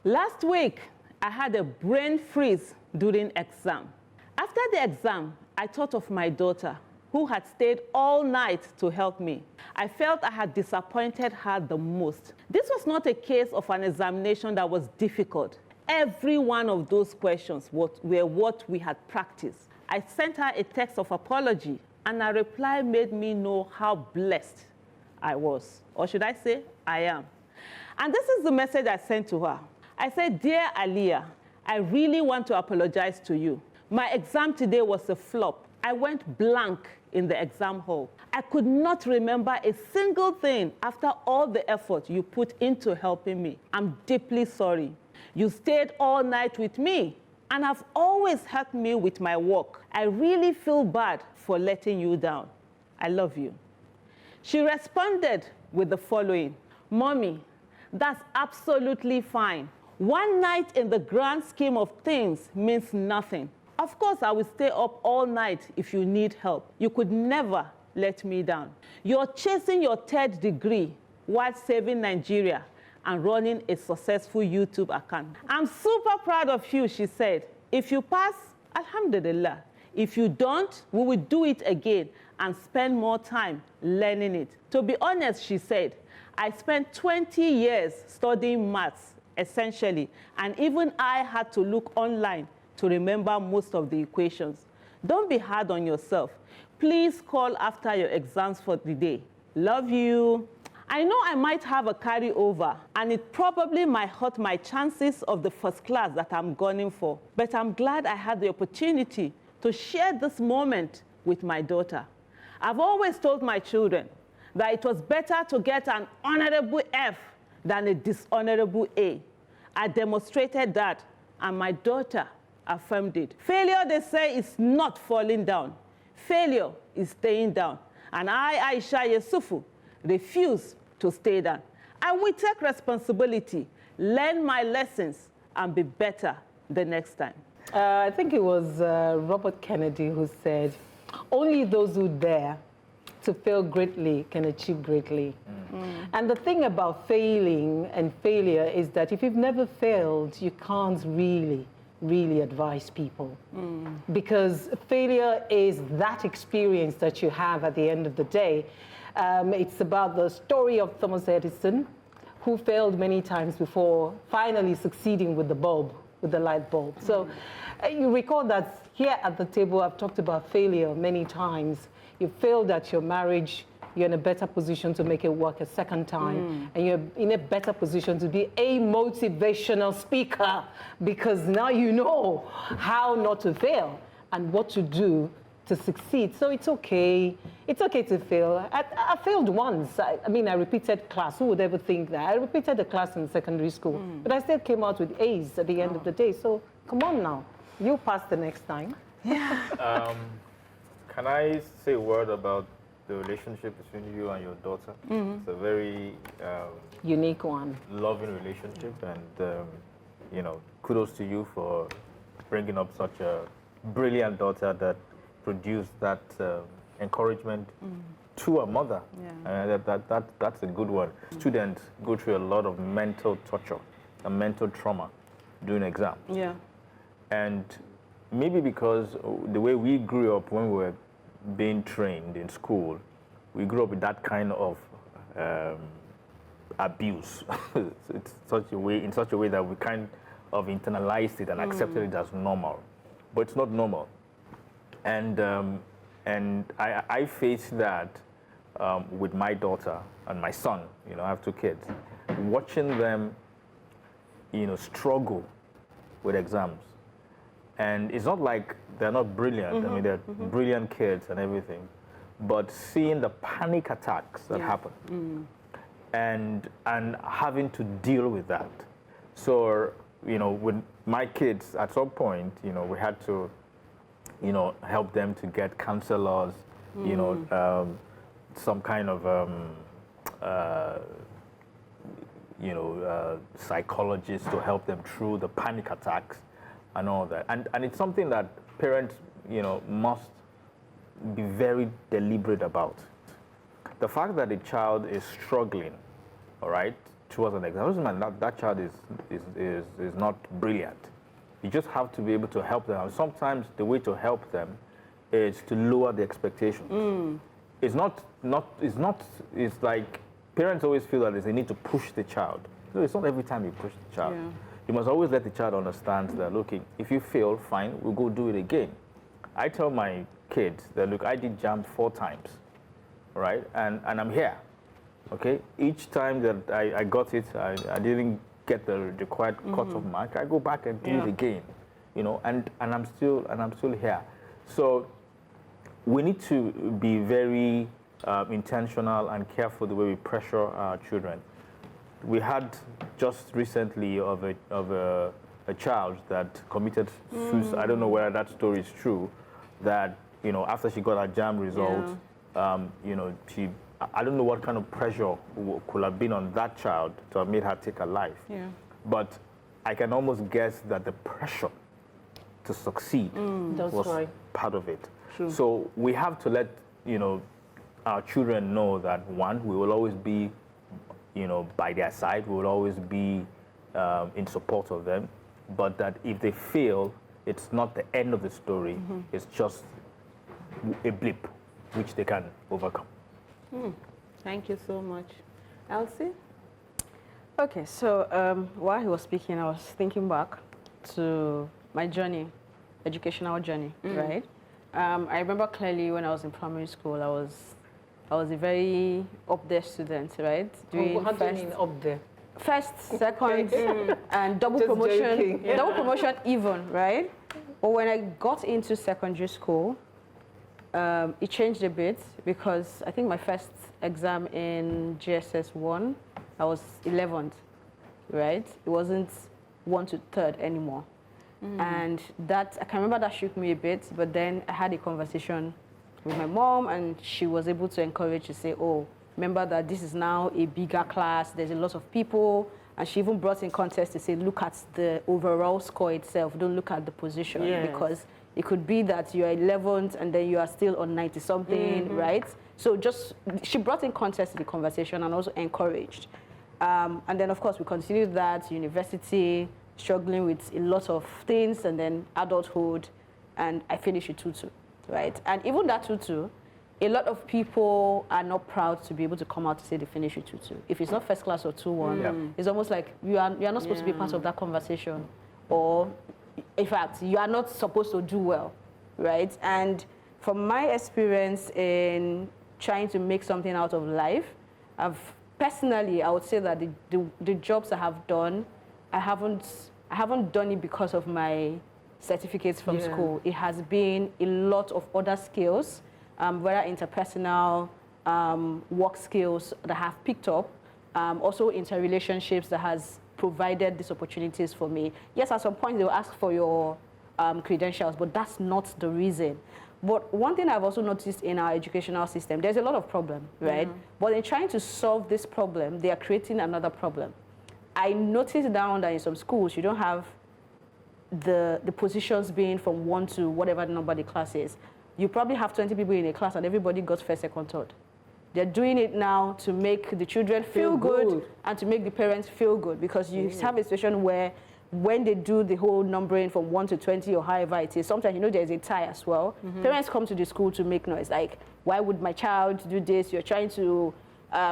Last week, I had a brain freeze during exam. After the exam, I thought of my daughter, who had stayed all night to help me. I felt I had disappointed her the most. This was not a case of an examination that was difficult. Every one of those questions were what we had practiced. I sent her a text of apology, and her reply made me know how blessed I was. Or should I say, I am. And this is the message I sent to her. I said, "Dear Aliyah, I really want to apologize to you. My exam today was a flop. I went blank in the exam hall. I could not remember a single thing after all the effort you put into helping me. I'm deeply sorry. You stayed all night with me and have always helped me with my work. I really feel bad for letting you down. I love you." She responded with the following: "Mommy, that's absolutely fine. One night in the grand scheme of things means nothing. Of course, I will stay up all night if you need help. You could never let me down. You're chasing your third degree while saving Nigeria and running a successful YouTube account. I'm super proud of you," she said. "If you pass, alhamdulillah. If you don't, we will do it again and spend more time learning it. To be honest," she said, "I spent 20 years studying maths, essentially, and even I had to look online to remember most of the equations. Don't be hard on yourself. Please call after your exams for the day. Love you." I know I might have a carryover, and it probably might hurt my chances of the first class that I'm gunning for, but I'm glad I had the opportunity to share this moment with my daughter. I've always told my children that it was better to get an honorable F than a dishonorable A. I demonstrated that, and my daughter affirmed it. Failure, they say, is not falling down. Failure is staying down. And I, Aisha Yusufu, refuse to stay down. I will take responsibility, learn my lessons, and be better the next time. I think it was Robert Kennedy who said, "Only those who dare to fail greatly can achieve greatly." And the thing about failing and failure is that if you've never failed, you can't really advise people. Because failure is that experience that you have at the end of the day. It's about the story of Thomas Edison, who failed many times before finally succeeding with the bulb, with the light bulb. So you recall that here at the table, I've talked about failure many times. You failed at your marriage, you're in a better position to make it work a second time, and you're in a better position to be a motivational speaker, because now you know how not to fail and what to do to succeed. So it's okay. It's okay to fail. I failed once. I mean, I repeated class. Who would ever think that? I repeated the class in secondary school, but I still came out with A's at the end of the day. So come on now. You'll pass the next time. Yeah. Can I say a word about the relationship between you and your daughter? It's a very unique one, loving relationship, and you know, kudos to you for bringing up such a brilliant daughter that produced that encouragement to a mother. Yeah. That's a good one. Students go through a lot of mental torture and mental trauma during exams. Yeah. And maybe because the way we grew up when we were being trained in school, we grew up with that kind of abuse. It's in such a way that we kind of internalized it and accepted it as normal, but it's not normal. And I face that with my daughter and my son. You know, I have two kids. Watching them, you know, struggle with exams. And it's not like they're not brilliant. I mean, they're brilliant kids and everything. But seeing the panic attacks that happen and having to deal with that. So, you know, with my kids, at some point, you know, we had to, you know, help them to get counselors, you know, some kind of, you know, psychologists to help them through the panic attacks and all that. And it's something that parents, you know, must be very deliberate about. The fact that a child is struggling, all right, towards an exam. Doesn't mean that child is not brilliant. You just have to be able to help them. And sometimes the way to help them is to lower the expectations. It's it's like parents always feel that they need to push the child. No, it's not every time you push the child. Yeah. You must always let the child understand that, look, if you fail, fine, we'll go do it again. I tell my kids that, look, I did jam 4 times, right? And I'm here, okay? Each time that I got it, I didn't get the required cut-off mark. I go back and do it again, you know, and I'm still here. So we need to be very intentional and careful the way we pressure our children. We had just recently of a child that committed suicide. I don't know whether that story is true. That, you know, after she got her jam result, you know, I don't know what kind of pressure could have been on that child to have made her take her life. Yeah. But I can almost guess that the pressure to succeed was part of it. True. So we have to let, you know, our children know that, one, we will always be, you know, by their side. We will always be in support of them. But that if they fail, it's not the end of the story. It's just a blip which they can overcome. Thank you so much. Elsie? Okay, so while he was speaking, I was thinking back to my journey, educational journey, right? I remember clearly when I was in primary school, I was a very up there student, right? How do you mean up there? First, second, and double Just promotion, joking. double promotion even, right? But when I got into secondary school, it changed a bit because I think my first exam in GSS 1, I was 11th, right? It wasn't 1 to 3rd anymore. And that, I can remember that shook me a bit, but then I had a conversation with my mom and she was able to encourage to say, oh, remember that this is now a bigger class, there's a lot of people, and she even brought in context to say, look at the overall score itself, don't look at the position, because it could be that you are 11th and then you are still on 90-something, right? So just, she brought in context to the conversation and also encouraged. And then, of course, we continued that, university, struggling with a lot of things, and then adulthood, and I finished with 2-2, right? And even that 2-2, a lot of people are not proud to be able to come out to say they finished with 2-2. If it's not first class or 2-1, it's almost like you are not supposed to be part of that conversation, or in fact, you are not supposed to do well, right? And from my experience in trying to make something out of life, personally, I would say that the jobs I have done, I haven't done it because of my certificates from school. It has been a lot of other skills, whether interpersonal, work skills that I have picked up, also interrelationships that has provided these opportunities for me. Yes, at some point they will ask for your credentials, but that's not the reason. But one thing I've also noticed in our educational system, there's a lot of problem, right? But in trying to solve this problem, they are creating another problem. I noticed down that in some schools, you don't have the positions being from 1 to whatever number the class is. You probably have 20 people in a class and everybody got first, second, third. They're doing it now to make the children feel good and to make the parents feel good, because you have a situation where when they do the whole numbering from 1 to 20 or however it is, sometimes, you know, there's a tie as well. Parents come to the school to make noise, like, why would my child do this? You're trying to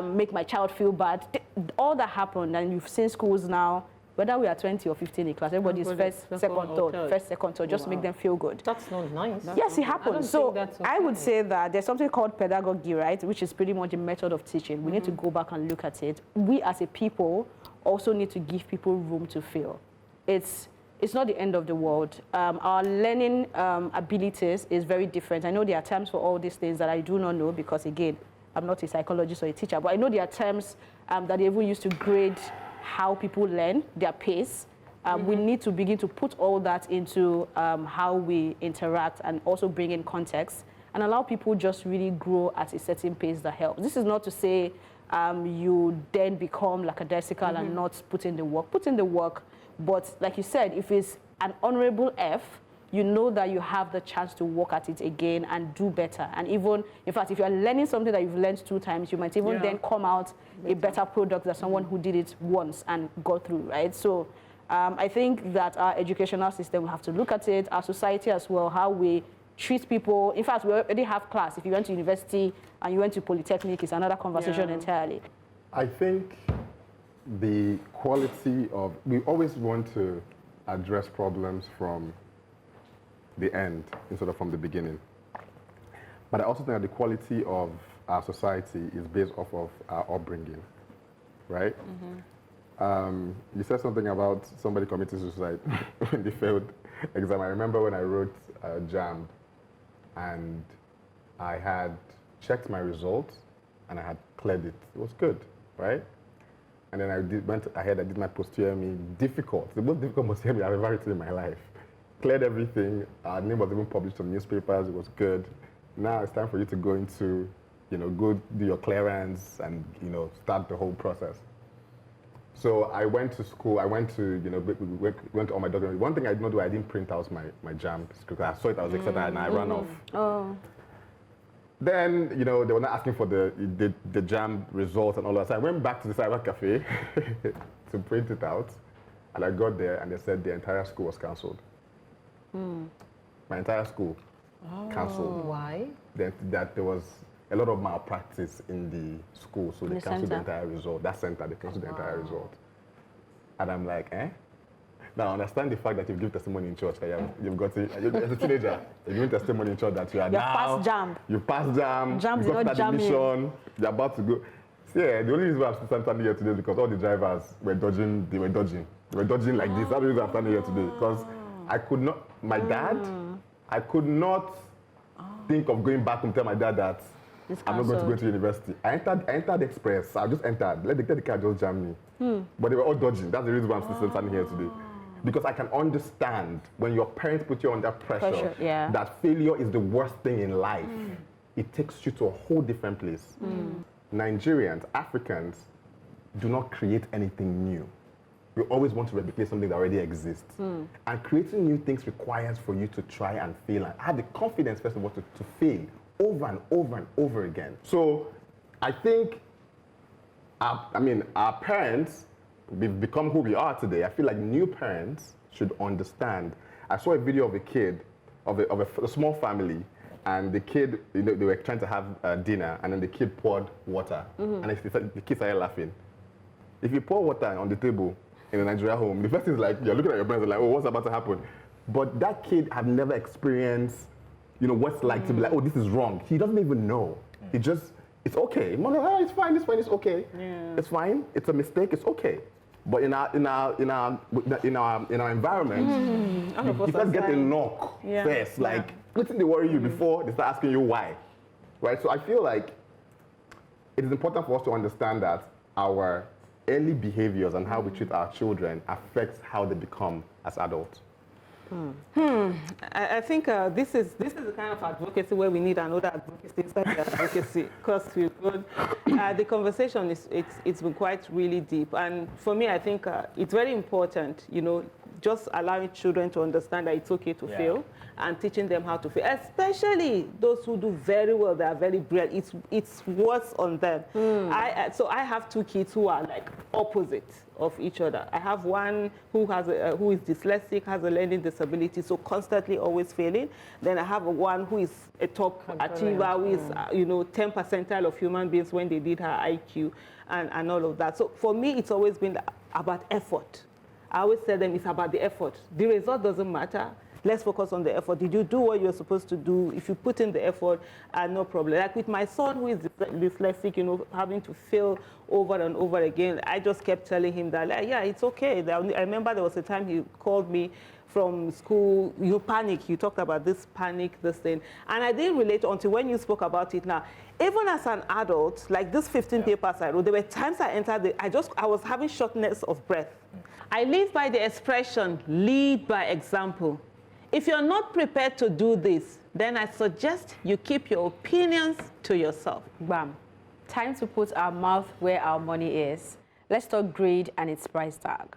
make my child feel bad. All that happened, and you've seen schools now, whether we are 20 or 15 in class, everybody's first, second, third, just to make them feel good. That's not nice. Yes, it happens. So okay. I would say that there's something called pedagogy, right, which is pretty much a method of teaching. We need to go back and look at it. We as a people also need to give people room to fail. It's not the end of the world. Our learning abilities is very different. I know there are terms for all these things that I do not know because, again, I'm not a psychologist or a teacher, but I know there are terms that they even use to grade how people learn, their pace. We need to begin to put all that into how we interact and also bring in context and allow people just really grow at a certain pace that helps. This is not to say you then become lackadaisical and not put in the work. Put in the work, but like you said, if it's an honorable F, you know that you have the chance to work at it again and do better. And even, in fact, if you're learning something that you've learned 2 times, you might even then come out a better product than someone who did it once and got through, right? So I think that our educational system will have to look at it, our society as well, how we treat people. In fact, we already have class. If you went to university and you went to Polytechnic, it's another conversation entirely. I think the quality of, we always want to address problems from the end instead of from the beginning. But I also think that the quality of our society is based off of our upbringing, right? You said something about somebody committing suicide when they failed exam. I remember when I wrote JAMB and I had checked my results and I had cleared it. It was good, right? And then I went ahead, I did my post-UME, difficult, the most difficult post-UME I've ever written in my life. Cleared everything, our name was even published on newspapers, it was good. Now it's time for you to go into, go do your clearance and, start the whole process. So I went to school, I went to, went to all my documents. One thing I did not do, I didn't print out my JAMB because I saw it, I was excited and I ran off. Oh. Then, they were not asking for the JAMB results and all that. So I went back to the cyber cafe to print it out. And I got there and they said the entire school was cancelled. My entire school cancelled. Why? That there was a lot of malpractice in the school, so they cancelled the entire result. That center, they cancelled the entire result. And I'm like, eh? Now, I understand the fact that you've given testimony in church, you've got it, as a teenager, you've given testimony in church that you are now, passed JAMB. You passed JAMB, JAMB you got that admission, you're about to go. So, yeah, the only reason I'm standing here today is because all the drivers were dodging, they were dodging like this. That's the reason I'm standing here today, because I could not, my dad, I could not think of going back and tell my dad that I'm not going to go to university. I entered the express, I just entered, let the car just jam me. But they were all dodging, that's the reason why I'm still standing here today. Because I can understand when your parents put you under pressure, that failure is the worst thing in life. It takes you to a whole different place. Nigerians, Africans, do not create anything new. We always want to replicate something that already exists. And creating new things requires for you to try and fail and have the confidence, first of all, to fail over and over and over again. So I think, our parents, we've become who we are today. I feel like new parents should understand. I saw a video of a kid, of a small family, and the kid, they were trying to have dinner, and then the kid poured water, and the kids started laughing. If you pour water on the table in a Nigerian home, the first thing is like, you're looking at your parents like, oh, what's about to happen? But that kid had never experienced, what's like to be like, oh, this is wrong. He doesn't even know. He just, it's okay. It's fine, it's okay. Yeah. It's fine, it's a mistake, it's okay. But in our environment, you first get a knock first. Like, what's they worry you before they start asking you why, right? So I feel like it is important for us to understand that our early behaviors and how we treat our children affects how they become as adults. I think this is the kind of advocacy where we need another advocacy instead of advocacy, because the conversation it's been quite really deep, and for me I think it's very important, just allowing children to understand that it's okay to fail and teaching them how to fail, especially those who do very well, they are very brilliant. It's worse on them. So I have 2 kids who are like opposite of each other. I have one who is dyslexic, has a learning disability, so constantly always failing. Then I have one who is a top achiever, who is 10th percentile of human beings when they did her IQ and all of that. So for me, it's always been about effort. I always tell them it's about the effort. The result doesn't matter. Let's focus on the effort. Did you do what you're supposed to do? If you put in the effort, no problem. Like with my son who is dyslexic, having to fail over and over again, I just kept telling him that, yeah, it's okay. I remember there was a time he called me from school, you panic, you talked about this panic, this thing. And I didn't relate until when you spoke about it now. Even as an adult, like this 15 papers I wrote, there were times I entered, I was having shortness of breath. I live by the expression, lead by example. If you're not prepared to do this, then I suggest you keep your opinions to yourself. Bam. Time to put our mouth where our money is. Let's talk grade and its price tag.